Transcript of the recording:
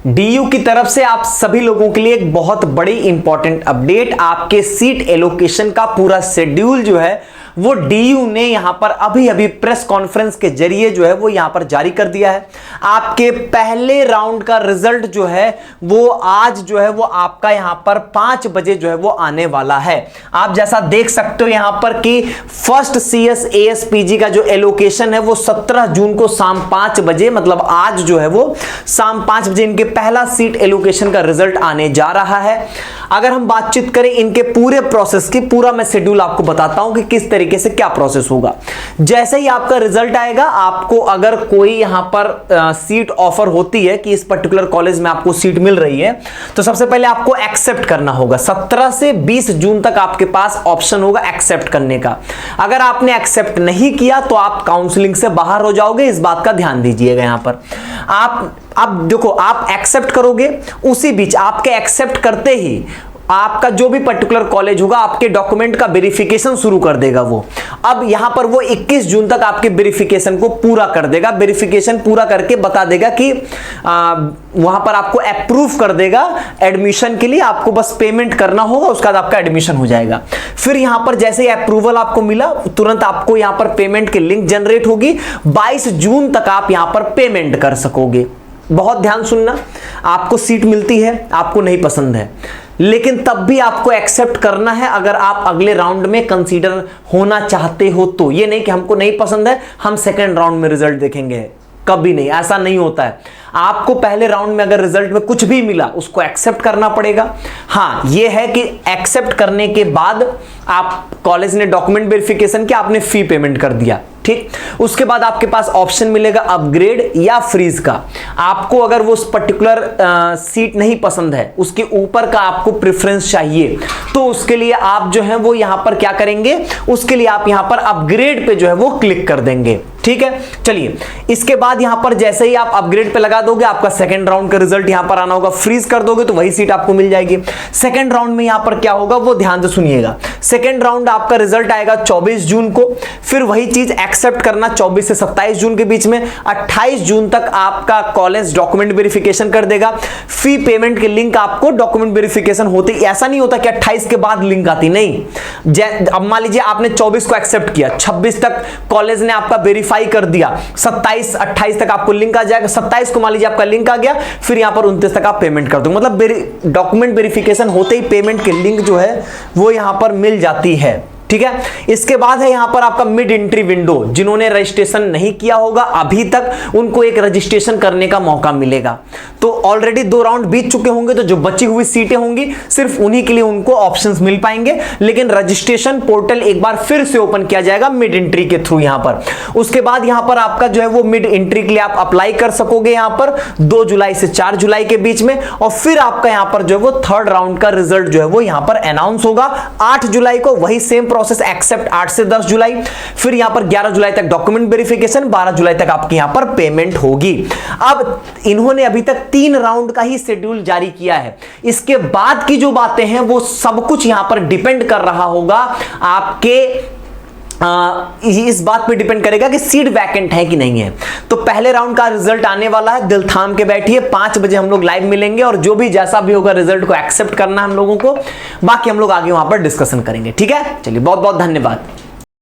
DU की तरफ से आप सभी लोगों के लिए एक बहुत बड़ी इंपॉर्टेंट अपडेट, आपके सीट एलोकेशन का पूरा शेड्यूल जो है वो डीयू ने यहां पर अभी प्रेस कॉन्फ्रेंस के जरिए जो है वो यहां पर जारी कर दिया है। आपके पहले राउंड का रिजल्ट जो है वो आज जो है वो आपका यहां पर 5 बजे जो है वो आने वाला है। आप जैसा देख सकते हो यहां पर कि फर्स्ट CS ASPG का जो एलोकेशन है वो 17 जून को शाम 5 बजे, मतलब आज जो है वो शाम 5 बजे इनके पहला सीट एलोकेशन का रिजल्ट आने जा रहा है। अगर हम बातचीत करें इनके पूरे प्रोसेस की, पूरा मैं शेड्यूल आपको बताता हूं कि किस तरीके से क्या प्रोसेस होगा। जैसे ही आपका रिजल्ट आएगा, आपको अगर कोई यहां पर सीट ऑफर होती है कि इस पर्टिकुलर कॉलेज में आपको सीट मिल रही है, तो सबसे पहले आपको एक्सेप्ट करना होगा। 17 से 20 जून तक आपके पास ऑप्शन होगा एक्सेप्ट करने का। अगर आपने एक्सेप्ट नहीं किया तो आप काउंसलिंग से बाहर हो जाओगे, इस बात का ध्यान दीजिएगा। यहां पर आप देखो, आप एक्सेप्ट करोगे, उसी बीच आपके एक्सेप्ट करते ही आपका जो भी पर्टिकुलर कॉलेज होगा आपके डॉक्यूमेंट का वेरिफिकेशन शुरू कर देगा वो। अब यहां पर वो 21 जून तक आपके वेरिफिकेशन को पूरा कर देगा। वेरिफिकेशन पूरा करके बता देगा कि वहां पर आपको अप्रूव कर देगा एडमिशन के लिए। आपको बस पेमेंट करना होगा, उसके बाद आपका एडमिशन हो जाएगा। फिर यहां पर जैसे ही अप्रूवल आपको मिला, तुरंत आपको यहां पर पेमेंट की लिंक जनरेट होगी। 22 जून तक आप यहां पर पेमेंट कर सकोगे। बहुत ध्यान सुनना, आपको सीट मिलती है, आपको नहीं पसंद है, लेकिन तब भी आपको एक्सेप्ट करना है अगर आप अगले राउंड में कंसीडर होना चाहते हो तो। ये नहीं कि हमको नहीं पसंद है हम सेकेंड राउंड में रिजल्ट देखेंगे, कभी नहीं, ऐसा नहीं होता है। आपको पहले राउंड में अगर रिजल्ट में कुछ भी मिला उसको एक्सेप्ट करना पड़ेगा। हाँ, यह है कि एक्सेप्ट करने के बाद आप, कॉलेज ने डॉक्यूमेंट वेरिफिकेशन किया, आपने फी पेमेंट कर दिया, ठीक। उसके बाद आपके पास ऑप्शन मिलेगा अपग्रेड या फ्रीज का। आपको अगर वो उस पर्टिकुलर सीट नहीं पसंद है, उसके ऊपर का आपको प्रेफरेंस चाहिए, तो उसके लिए आप जो है वो यहां पर क्या करेंगे, उसके लिए आप यहां पर अपग्रेड पे जो है वो क्लिक कर देंगे, ठीक है। चलिए, इसके बाद यहां पर जैसे ही आप अपग्रेड पे लगा दोगे, आपका सेकंड राउंड का रिजल्ट यहां पर आना होगा। फ्रीज कर दोगे तो वही सीट आपको मिल जाएगी। सेकंड राउंड में यहां पर क्या होगा वो ध्यान से सुनिएगा। सेकंड राउंड आपका रिजल्ट आएगा 24 जून को। फिर वही चीज एक्सेप्ट करना 24 से 27 जून के बीच में। 28 जून तक आपका कॉलेज डॉक्यूमेंट वेरिफिकेशन कर देगा। फी पेमेंट के लिंक आपको डॉक्यूमेंट वेरिफिकेशन होते, ऐसा नहीं होता कि 28 के बाद लिंक आती, नहीं। अब मान लीजिए आपने 24 को एक्सेप्ट किया, 26 तक कॉलेज ने आपका वेरीफाई कर दिया, 27 28 तक आपको लिंक आ जाएगा। 27 को मान लीजिए आपका लिंक आ गया, फिर यहां पर 29 तक आप पेमेंट कर दो। मतलब डॉक्यूमेंट वेरिफिकेशन होते ही पेमेंट की लिंक जो है वो यहां पर मिल जाती है, ठीक है। इसके बाद है यहां पर आपका मिड एंट्री विंडो। जिन्होंने रजिस्ट्रेशन नहीं किया होगा अभी तक, उनको एक रजिस्ट्रेशन करने का मौका मिलेगा। तो ऑलरेडी 2 राउंड बीत चुके होंगे, तो जो बची हुई सीटें होंगी सिर्फ उन्हीं के लिए उनको ऑप्शंस मिल पाएंगे। लेकिन रजिस्ट्रेशन पोर्टल एक बार फिर से ओपन किया जाएगा मिड एंट्री के थ्रू यहां पर। उसके बाद यहां पर आपका जो है वो मिड एंट्री के लिए आप अप्लाई कर सकोगे यहां पर 2 जुलाई से 4 जुलाई के बीच में। और फिर आपका यहां पर जो है वो थर्ड राउंड का रिजल्ट जो है वो यहां पर अनाउंस होगा 8 जुलाई को। वही सेम प्रोसेस एक्सेप्ट 8 से 10 जुलाई। फिर यहां पर 11 जुलाई तक डॉक्यूमेंट वेरिफिकेशन, 12 जुलाई तक आपकी यहां पर पेमेंट होगी। अब इन्होंने अभी तक 3 राउंड का ही शेड्यूल जारी किया है। इसके बाद की जो बातें हैं वो सब कुछ यहां पर डिपेंड कर रहा होगा आपके इस बात पे डिपेंड करेगा कि सीट वैकेंट है कि नहीं है। तो पहले राउंड का रिजल्ट आने वाला है, दिल थाम के बैठिए। 5 बजे हम लोग लाइव मिलेंगे और जो भी जैसा भी होगा रिजल्ट को एक्सेप्ट करना हम लोगों को, बाकी हम लोग आगे वहां पर डिस्कशन करेंगे, ठीक है। चलिए, बहुत बहुत धन्यवाद।